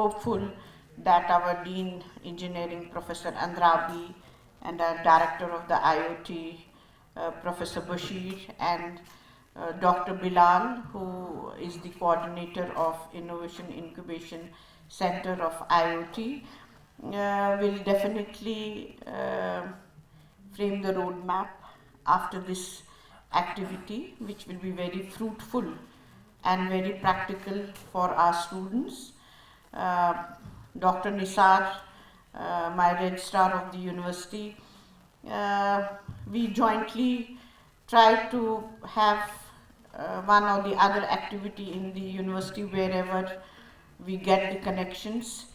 hopeful that our Dean Engineering, Professor Andrabi, and our Director of the IoT, Professor Bashir, and Dr. Bilal, who is the coordinator of Innovation Incubation Center of IoT, will definitely frame the roadmap after this activity, which will be very fruitful and very practical for our students. Dr. Nisar, my registrar of the university, we jointly try to have one or the other activity in the university wherever we get the connections.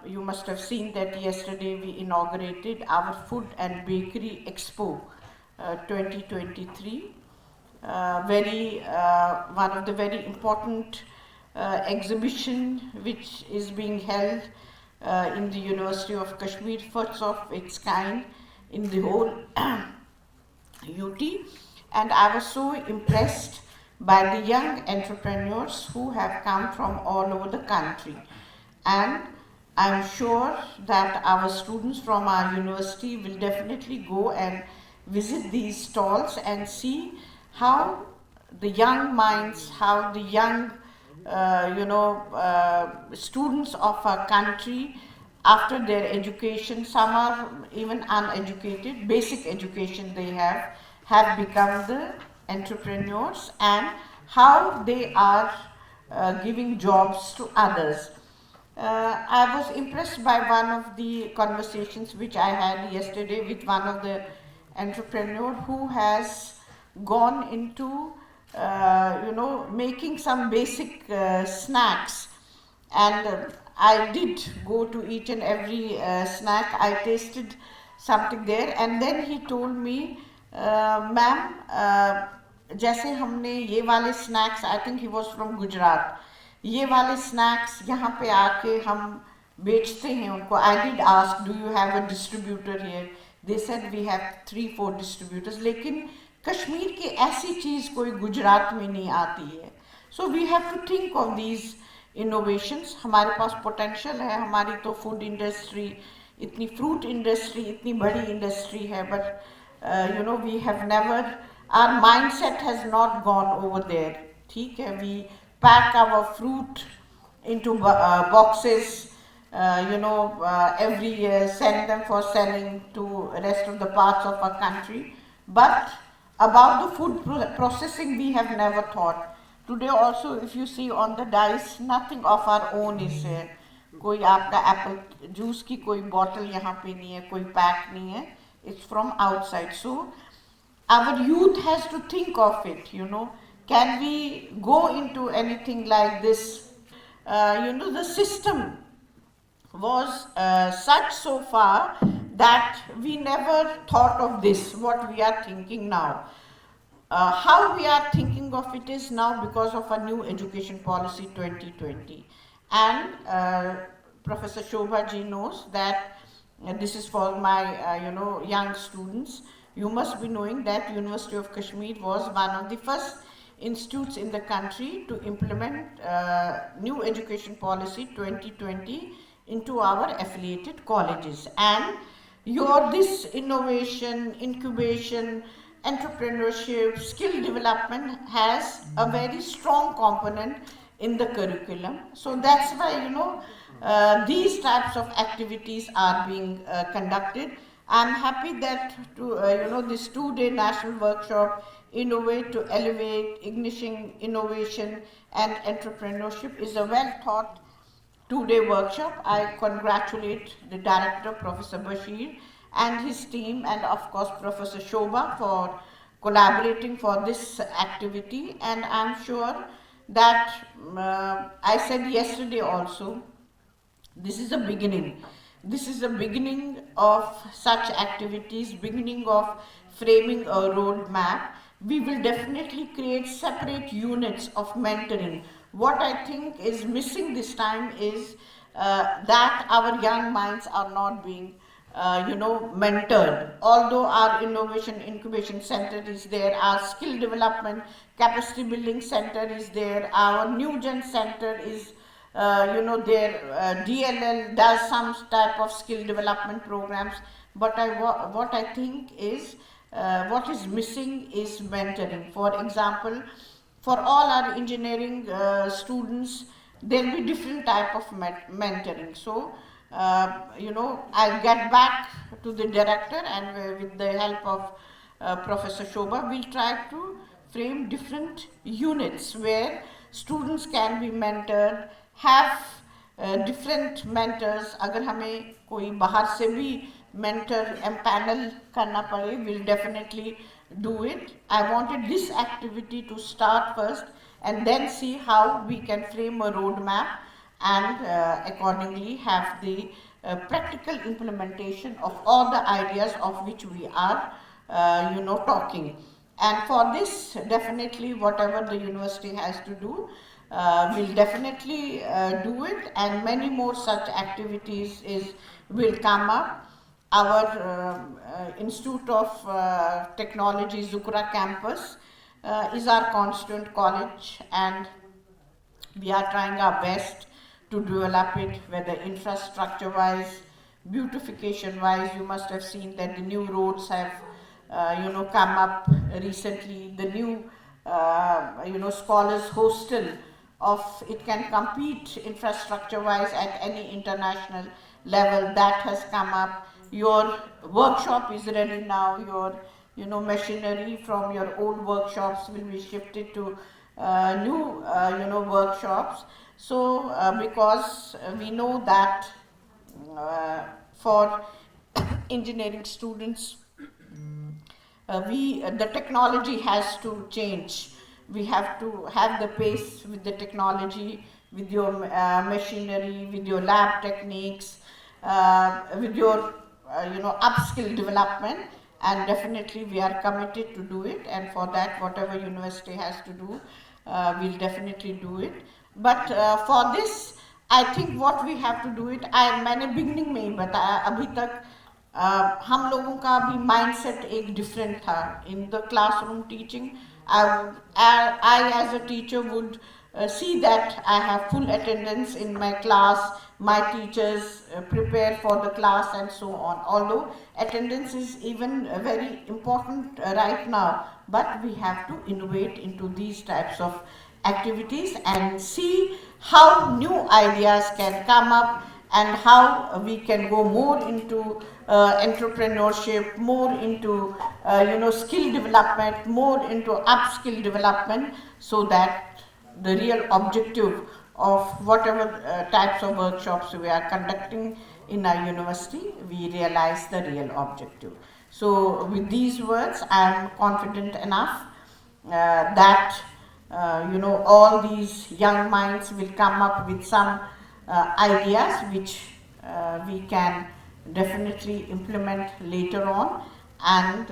You must have seen that yesterday we inaugurated our Food and Bakery Expo 2023. One of the very important exhibition which is being held in the University of Kashmir, first of its kind in the whole UT, and I was so impressed by the young entrepreneurs who have come from all over the country, and I'm sure that our students from our university will definitely go and visit these stalls and see how the young minds, how the young students of our country, after their education, some are even uneducated, basic education they have become the entrepreneurs, and how they are giving jobs to others. I was impressed by one of the conversations which I had yesterday with one of the entrepreneur who has gone into making some basic snacks, and I did go to each and every snack. I tasted something there, and then he told me, ma'am, जैसे हमने ये वाले snacks, I think he was from Gujarat, ये वाले snacks यहाँ पे आके हम बेचते हैं उनको. I did ask, do you have a distributor here? They said we have 3-4 distributors, लेकिन कश्मीर की ऐसी चीज़ कोई गुजरात में नहीं आती है. So we have to think of these innovations. हमारे पास potential है, हमारी तो food industry, इतनी fruit industry, इतनी बड़ी industry है, but we have never, our mindset has not gone over there. ठीक है, we pack our fruit into boxes, every year, send them for selling to rest of the parts of our country, but about the food processing we have never thought. Today also, if you see on the dice, nothing of our own is here. कोई आपका Apple juice की कोई bottle यहाँ पे नहीं है, कोई pack नहीं है, it's from outside. So our youth has to think of it, can we go into anything like this? The system was such so far that we never thought of this, what we are thinking now. How we are thinking of it is now because of a new education policy 2020. And Professor Shobha ji knows that this is for my young students. You must be knowing that University of Kashmir was one of the first institutes in the country to implement new education policy 2020 into our affiliated colleges. And this innovation, incubation, entrepreneurship, skill development has a very strong component in the curriculum. So that's why these types of activities are being conducted. I'm happy that this 2-day national workshop, Innovate to Elevate, Igniting Innovation and Entrepreneurship, is a well thought 2-day workshop. I congratulate the director, Professor Bashir, and his team, and of course Professor Shobha for collaborating for this activity. And I'm sure that I said yesterday also, this is a beginning. This is a beginning of such activities, beginning of framing a roadmap. We will definitely create separate units of mentoring. What I think is missing this time is that our young minds are not being mentored. Although our Innovation Incubation Center is there, our Skill Development Capacity Building Center is there, our New Gen Center is their DLL does some type of skill development programs. But what I think is what is missing is mentoring. For example, for all our engineering students, there will be different type of mentoring. So I'll get back to the director, and with the help of Professor Shobha, we'll try to frame different units where students can be mentored, have different mentors. अगर हमें कोई बाहर से भी mentor empanel करना पड़े, we'll definitely do it. I wanted this activity to start first and then see how we can frame a roadmap and accordingly have the practical implementation of all the ideas of which we are talking. And for this, definitely whatever the university has to do, we'll definitely do it, and many more such activities will come up. Our Institute of Technology Zukra campus is our constituent college, and we are trying our best to develop it, whether infrastructure wise, beautification wise. You must have seen that the new roads have come up recently. The new scholars hostel of it can compete infrastructure wise at any international level, that has come up. Your workshop is ready now. Your machinery from your old workshops will be shifted to new workshops. So because we know that for engineering students, the technology has to change. We have to have the pace with the technology, with your machinery, with your lab techniques, with your upskill development, and definitely we are committed to do it. And for that, whatever university has to do, we'll definitely do it. But for this, I think what we have to do it, मैंने beginning में ही बताया, अभी तक हम लोगों का भी mindset एक different था. In the classroom teaching, I as a teacher would see that I have full attendance in my class, my teachers prepare for the class and so on. Although attendance is even very important right now, but we have to innovate into these types of activities and see how new ideas can come up and how we can go more into entrepreneurship, more into skill development, more into upskill development, so that the real objective of whatever types of workshops we are conducting in our university, we realize the real objective. So with these words, I am confident enough that all these young minds will come up with some ideas which we can definitely implement later on, and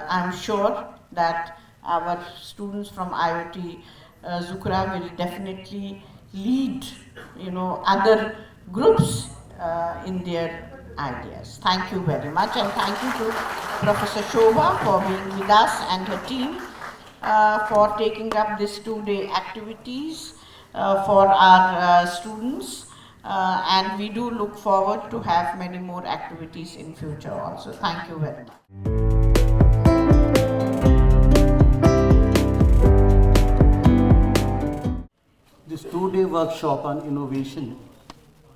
I'm sure that our students from IoT Zukra will definitely lead other groups in their ideas. Thank you very much, and thank you to Professor Shobha for being with us and her team for taking up this 2-day activities for our students, and we do look forward to have many more activities in future also. Thank you very much. This 2-day workshop on innovation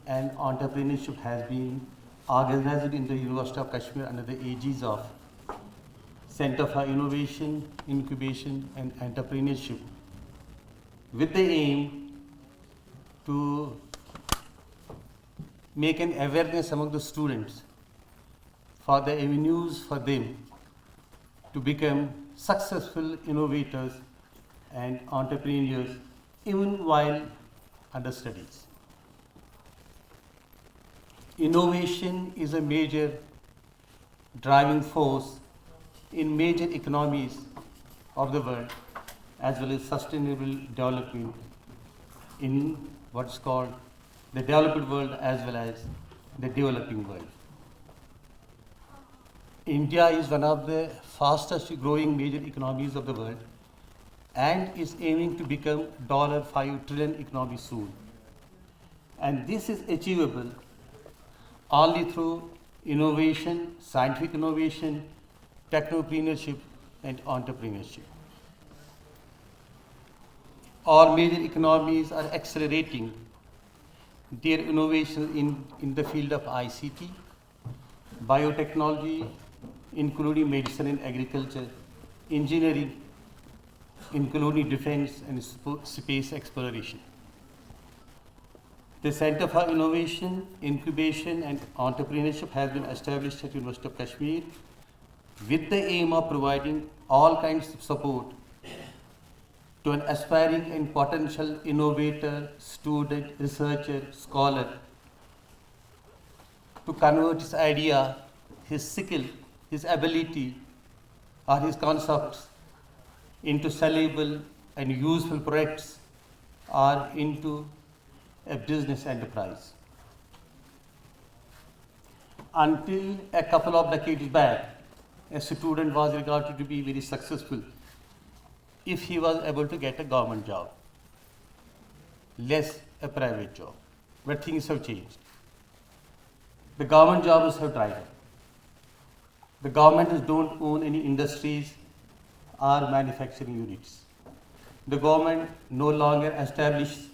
and entrepreneurship has been organized in the University of Kashmir under the aegis of Center for Innovation, Incubation and Entrepreneurship, with the aim to make an awareness among the students for the avenues for them to become successful innovators and entrepreneurs even while under studies. Innovation is a major driving force in major economies of the world, as well as sustainable development in what's called the developed world as well as the developing world. India is one of the fastest growing major economies of the world and is aiming to become $5 trillion economy soon. And this is achievable only through innovation, scientific innovation, technopreneurship, and entrepreneurship. All major economies are accelerating their innovation in the field of ICT, biotechnology, including medicine and agriculture, engineering, including defense and space exploration. The Center for Innovation, Incubation and Entrepreneurship has been established at University of Kashmir with the aim of providing all kinds of support to an aspiring and potential innovator, student, researcher, scholar to convert his idea, his skill, his ability, or his concepts into sellable and useful products or into a business enterprise. Until a couple of decades back, a student was regarded to be very successful if he was able to get a government job, less a private job. But things have changed. The government jobs have dried up. The governments don't own any industries or manufacturing units. The government no longer establishes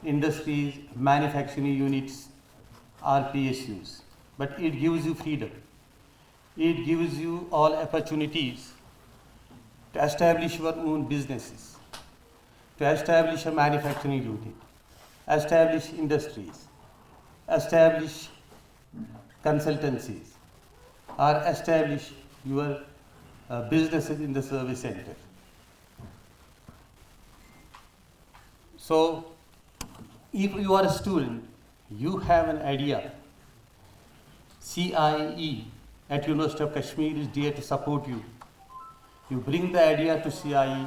industries, manufacturing units, or PSUs, but it gives you freedom. It gives you all opportunities to establish your own businesses, to establish a manufacturing unit, establish industries, establish consultancies, or establish your businesses in the service center. So, if you are a student, you have an idea. CIE at University of Kashmir is there to support you. You bring the idea to CIE,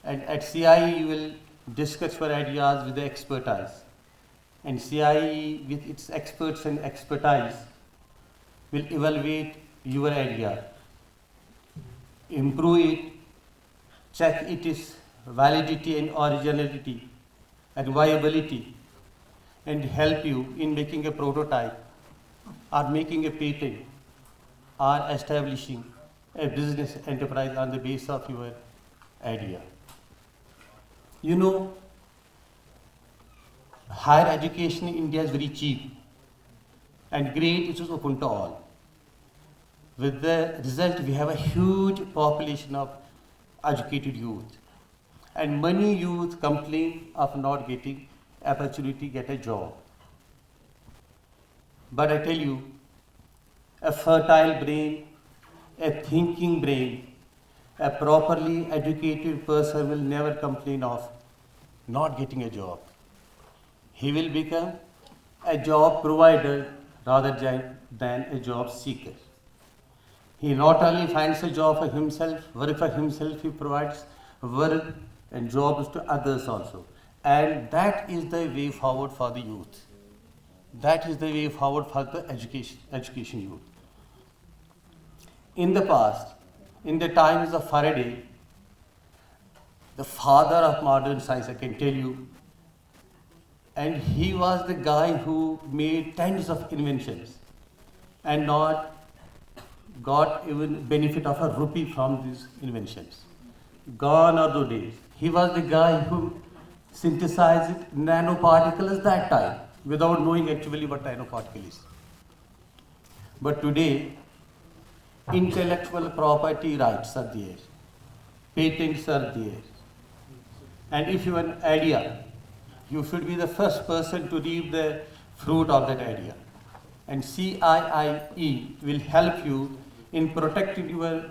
and at CIE you will discuss your ideas with the expertise. And CIE, with its experts and expertise, will evaluate your idea, improve it, check its validity and originality and viability, and help you in making a prototype or making a patent or establishing a business enterprise on the basis of your idea. You know, higher education in India is very cheap and great, it is open to all. With the result, we have a huge population of educated youth. And many youth complain of not getting opportunity to get a job. But I tell you, a fertile brain, a thinking brain, a properly educated person will never complain of not getting a job. He will become a job provider rather than a job seeker. He not only finds a job for himself, work for himself, he provides work and jobs to others also. And that is the way forward for the youth. That is the way forward for the education youth. In the past, in the times of Faraday, the father of modern science, I can tell you, and he was the guy who made tens of inventions and not got even benefit of a rupee from these inventions. Gone are those days. He was the guy who synthesized nanoparticles that time without knowing actually what nanoparticle is. But today, intellectual property rights are there, patents are there. And if you have an idea, you should be the first person to reap the fruit of that idea. And CIIE will help you in protecting your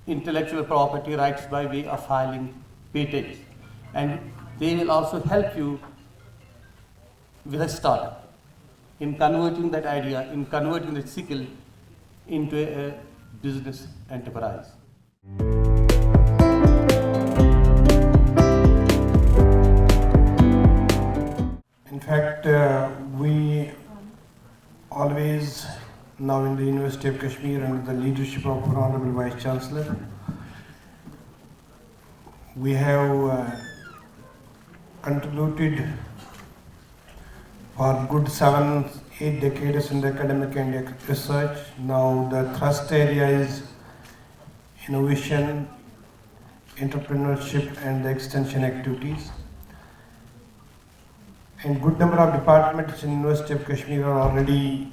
intellectual property rights by way of filing patents. And they will also help you with a startup in converting that idea, in converting that skill into a business enterprise. In fact, we always, now in the University of Kashmir under the leadership of Honorable Vice Chancellor, we have contributed for good 7-8 decades in the academic and research. Now the thrust area is innovation, entrepreneurship and the extension activities. And good number of departments in University of Kashmir are already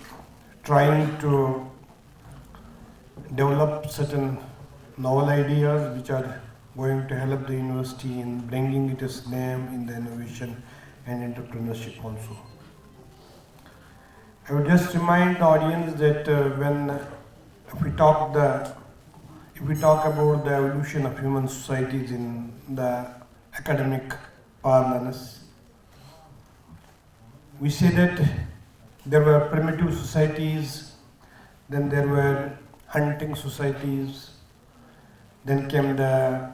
trying to develop certain novel ideas which are going to help the university in bringing its name in the innovation and entrepreneurship also. I would just remind the audience that if we talk about the evolution of human societies in the academic parlance, we say that there were primitive societies, then there were hunting societies, then came the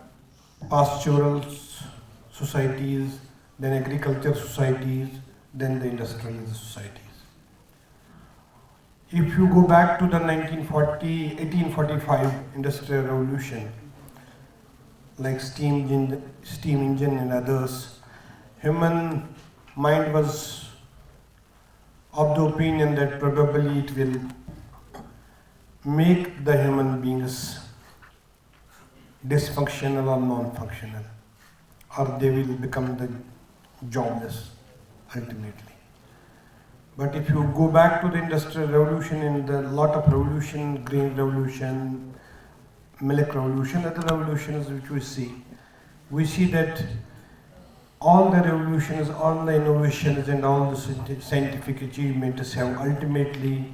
pastoral societies, then agriculture societies, then the industrialist societies. If you go back to the 1845 Industrial Revolution, like steam engine and others, human mind was of the opinion that probably it will make the human beings dysfunctional or non-functional, or they will become the jobless ultimately. But if you go back to the Industrial Revolution and the lot of revolution, green revolution, milk revolution, other revolutions which we see that all the revolutions, all the innovations and all the scientific achievements have ultimately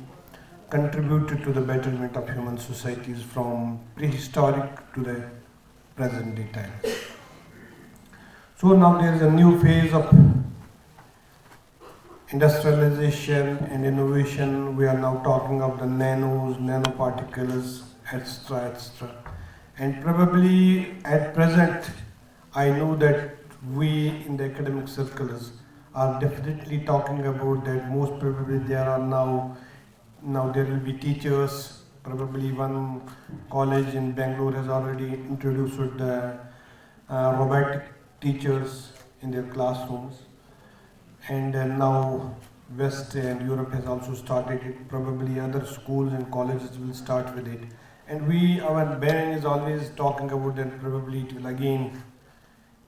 contributed to the betterment of human societies from prehistoric to the present day time. So now there is a new phase of industrialization and innovation. We are now talking of the nanos, nanoparticles, etc., etc. And probably at present, I know that we in the academic circles are definitely talking about that. Most probably there are now there will be teachers. Probably one college in Bangalore has already introduced the robotic teachers in their classrooms. And now West and Europe has also started it. Probably other schools and colleges will start with it. And our bank is always talking about that probably it will again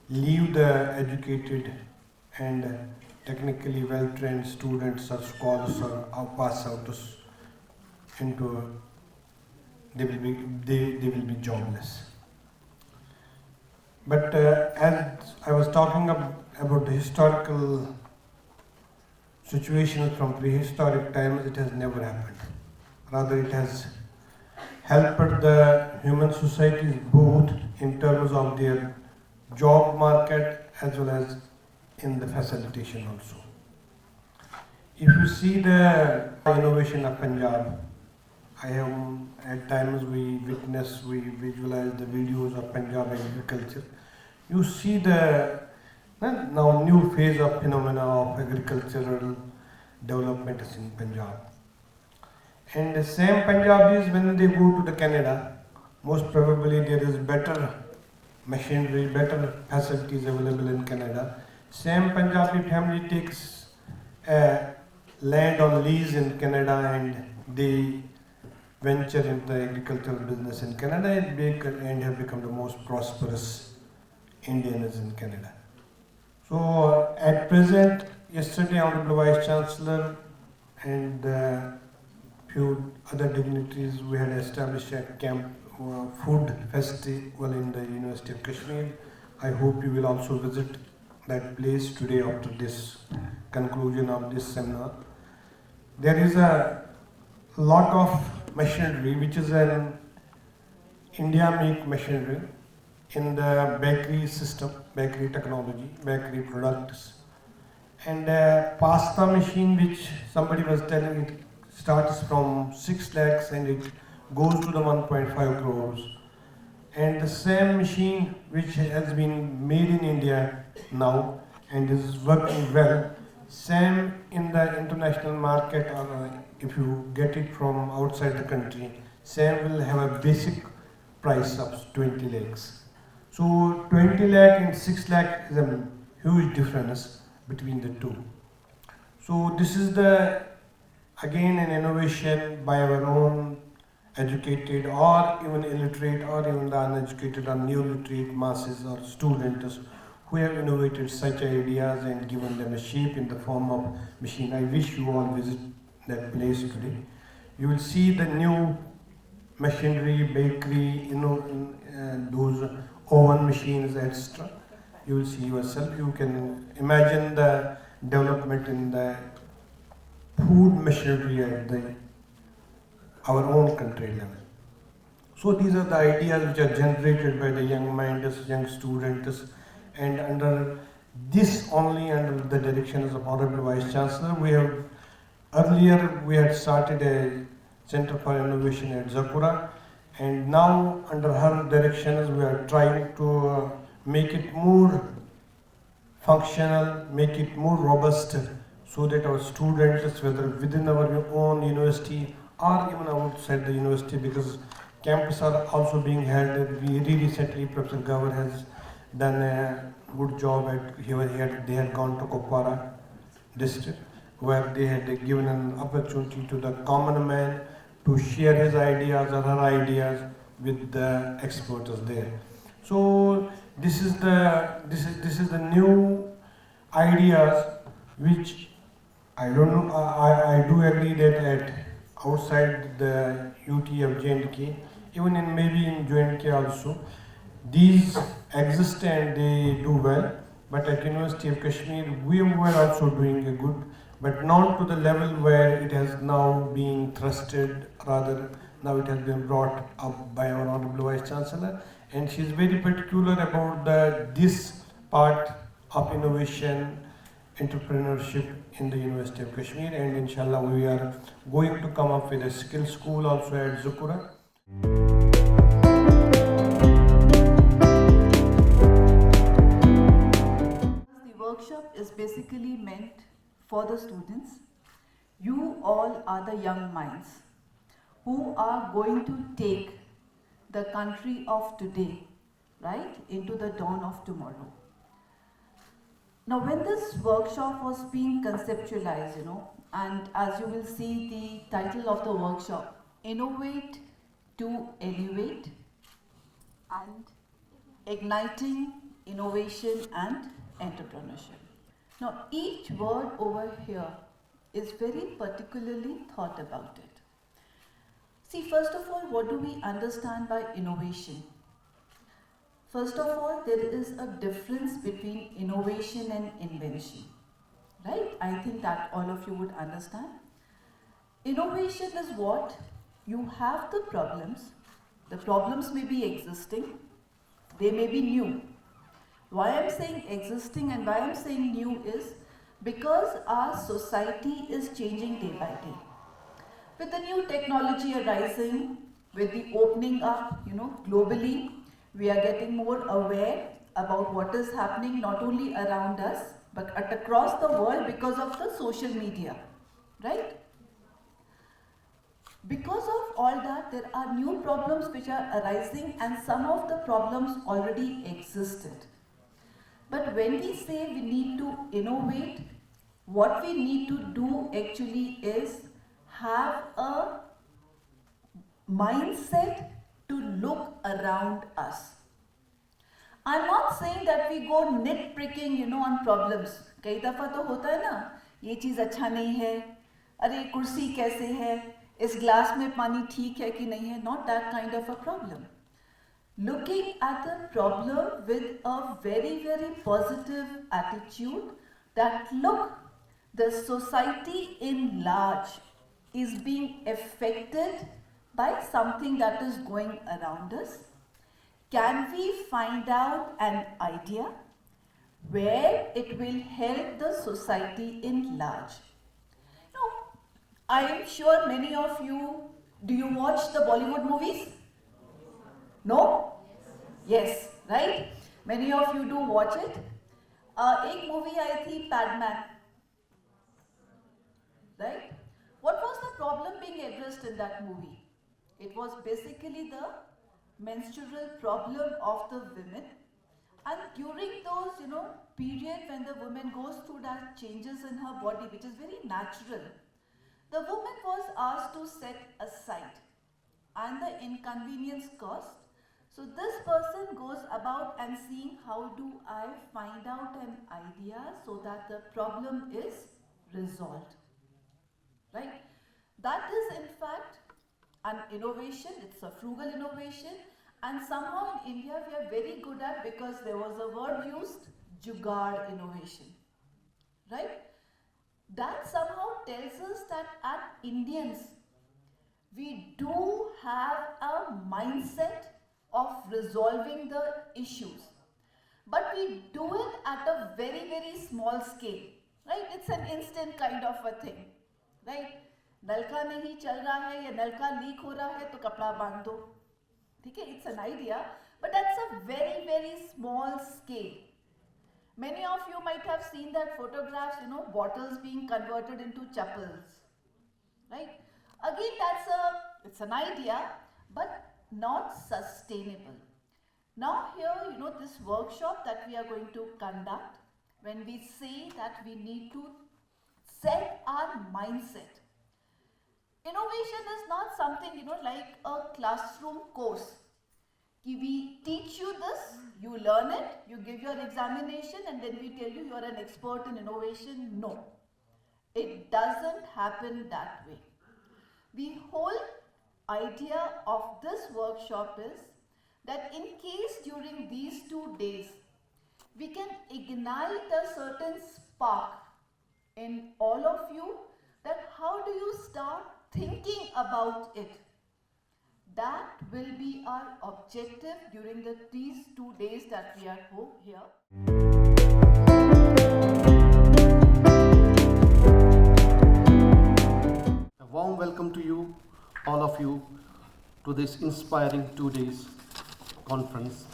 leave the educated and technically well-trained students or scholars or pass out into they will be jobless. But as I was talking about the historical situations from prehistoric times, it has never happened. Rather, it has helped the human societies both in terms of their job market as well as in the facilitation also. If you see the innovation of Punjab, at times we visualize the videos of Punjab agriculture. You see the now new phase of phenomena of agricultural development is in Punjab. And the same Punjabis, when they go to the Canada, most probably there is better machinery, better facilities available in Canada. Same Punjabi family takes land on lease in Canada and they venture into the agricultural business in Canada and have become the most prosperous Indians in Canada. So at present, yesterday Honorable Vice Chancellor and few other dignitaries, we had established a food festival in the University of Kashmir. I hope you will also visit that place today after this conclusion of this seminar. There is a lot of machinery which is an India-made machinery in the bakery system, bakery technology, bakery products. And pasta machine which somebody was telling, it starts from 6 lakhs and it goes to the 1.5 crores. And the same machine which has been made in India now and is working well, same in the international market, or if you get it from outside the country, same will have a basic price of 20 lakhs. So 20 lakh and 6 lakh huge difference between the two. So this is the again an innovation by our own educated or even illiterate or even the uneducated or new literate masses or students who have innovated such ideas and given them a shape in the form of machine. I wish you all visit that place today. You will see the new machinery, bakery, those oven machines, etc. You will see yourself. You can imagine the development in the food machinery at our own country level. So these are the ideas which are generated by the young minds, young students, and under this only under the direction of Honorable Vice Chancellor, we had started a Center for Innovation at Zakura, and now under her directions we are trying to make it more functional, make it more robust, so that our students, whether within our own university or even outside the university, because camps are also being held. We recently, Professor Gawar has done a good job at they had gone to Kopara district, where they had given an opportunity to the common man to share his ideas or her ideas with the experts there. So this is the new ideas which I don't know. I do agree that at outside the UT of J&K, even in maybe in J&K also, these exist and they do well. But at University of Kashmir, we were also doing a good, but not to the level where it has now been thrusted. Rather, now it has been brought up by our Honorable Vice Chancellor, and she is very particular about this part of innovation, entrepreneurship in the University of Kashmir, and inshallah we are going to come up with a skill school also at Zukura. The workshop is basically meant for the students. You all are the young minds who are going to take the country of today, right, into the dawn of tomorrow. Now, when this workshop was being conceptualized, and as you will see the title of the workshop, Innovate to Elevate and Igniting Innovation and Entrepreneurship. Now, each word over here is very particularly thought about it. See, first of all, what do we understand by innovation? First of all, there is a difference between innovation and invention, right? I think that all of you would understand. Innovation is what? You have the problems may be existing, they may be new. Why I'm saying existing and why I'm saying new is because our society is changing day by day. With the new technology arising, with the opening up, globally, we are getting more aware about what is happening not only around us but across the world because of the social media, right? Because of all that, there are new problems which are arising, and some of the problems already existed. But when we say we need to innovate, what we need to do actually is have a mindset to look around us. I'm not saying that we go nitpicking, on problems. कई दफा तो होता है ना, ये चीज़ अच्छा नहीं है, अरे कुर्सी कैसे है, इस ग्लास में पानी ठीक है कि नहीं है. Not that kind of a problem. Looking at the problem with a very, very positive attitude that look, the society in large is being affected by something that is going around us. Can we find out an idea where it will help the society in large? Now, I am sure many of you, do you watch the Bollywood movies? No? Yes, right? Many of you do watch it. एक movie आई थी Padman, right? What was the problem being addressed in that movie? It was basically the menstrual problem of the women. And during those, period when the woman goes through that changes in her body, which is very natural, the woman was asked to set aside and the inconvenience caused. So this person goes about and seeing how do I find out an idea so that the problem is resolved. Right? That is in fact an innovation, it's a frugal innovation, and somehow in India we are very good at, because there was a word used, jugaad innovation. Right? That somehow tells us that at Indians, we do have a mindset of resolving the issues, but we do it at a very, very small scale. Right? It's an instant kind of a thing. Right? नलका नहीं चल रहा है या नलका leak हो रहा है तो कपड़ा बांध दो, ठीक है? It's an idea, but that's a very, very small scale. Many of you might have seen that photographs, bottles being converted into chappals, right? Again, it's an idea, but not sustainable. Now here, this workshop that we are going to conduct, when we say that we need to set our mindset. Innovation is not something, like a classroom course. We teach you this, you learn it, you give your examination, and then we tell you you are an expert in innovation. No, it doesn't happen that way. The whole idea of this workshop is that in case during these 2 days we can ignite a certain spark in all of you, that how do you start thinking about it. That will be our objective during these 2 days that we are here. A warm welcome to you, all of you, to this inspiring 2 days conference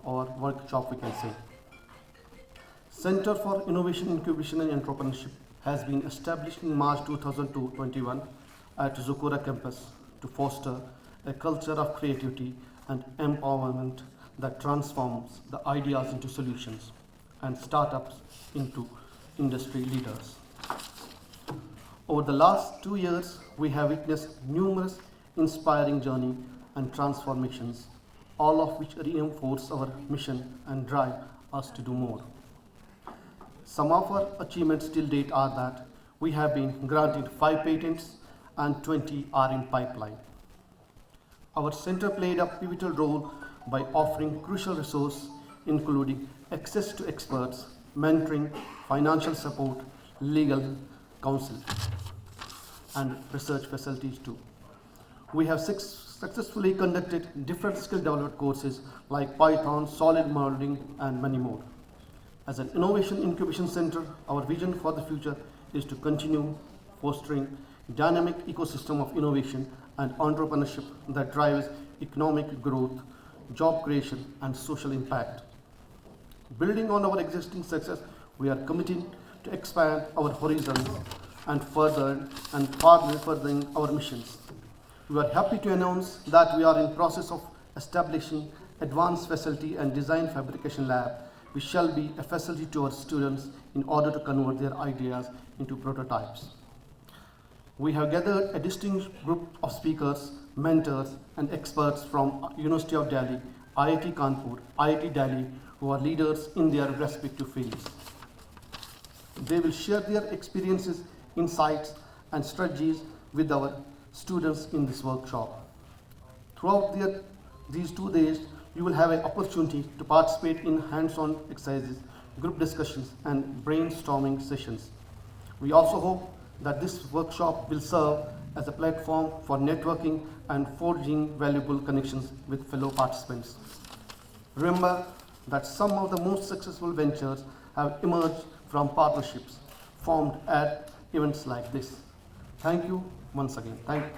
or workshop, we can say. Center for Innovation, Incubation and Entrepreneurship has been established in March 2021 at Zukura campus to foster a culture of creativity and empowerment that transforms the ideas into solutions and startups into industry leaders. Over the last 2 years, we have witnessed numerous inspiring journeys and transformations, all of which reinforce our mission and drive us to do more. Some of our achievements till date are that we have been granted 5 patents and 20 are in pipeline. Our center played a pivotal role by offering crucial resources including access to experts, mentoring, financial support, legal counsel, and research facilities too. We have successfully conducted different skill development courses like Python, solid modeling, and many more. As an innovation incubation center, our vision for the future is to continue fostering dynamic ecosystem of innovation and entrepreneurship that drives economic growth, job creation, and social impact. Building on our existing success, we are committed to expand our horizons and furthering our missions. We are happy to announce that we are in process of establishing advanced facility and design fabrication lab, which shall be a facility to our students in order to convert their ideas into prototypes. We have gathered a distinguished group of speakers, mentors, and experts from University of Delhi, IIT Kanpur, IIT Delhi, who are leaders in their respective fields. They will share their experiences, insights, and strategies with our students in this workshop. Throughout these 2 days, you will have an opportunity to participate in hands-on exercises, group discussions, and brainstorming sessions. We also hope that this workshop will serve as a platform for networking and forging valuable connections with fellow participants. Remember that some of the most successful ventures have emerged from partnerships formed at events like this. Thank you once again. Thank you.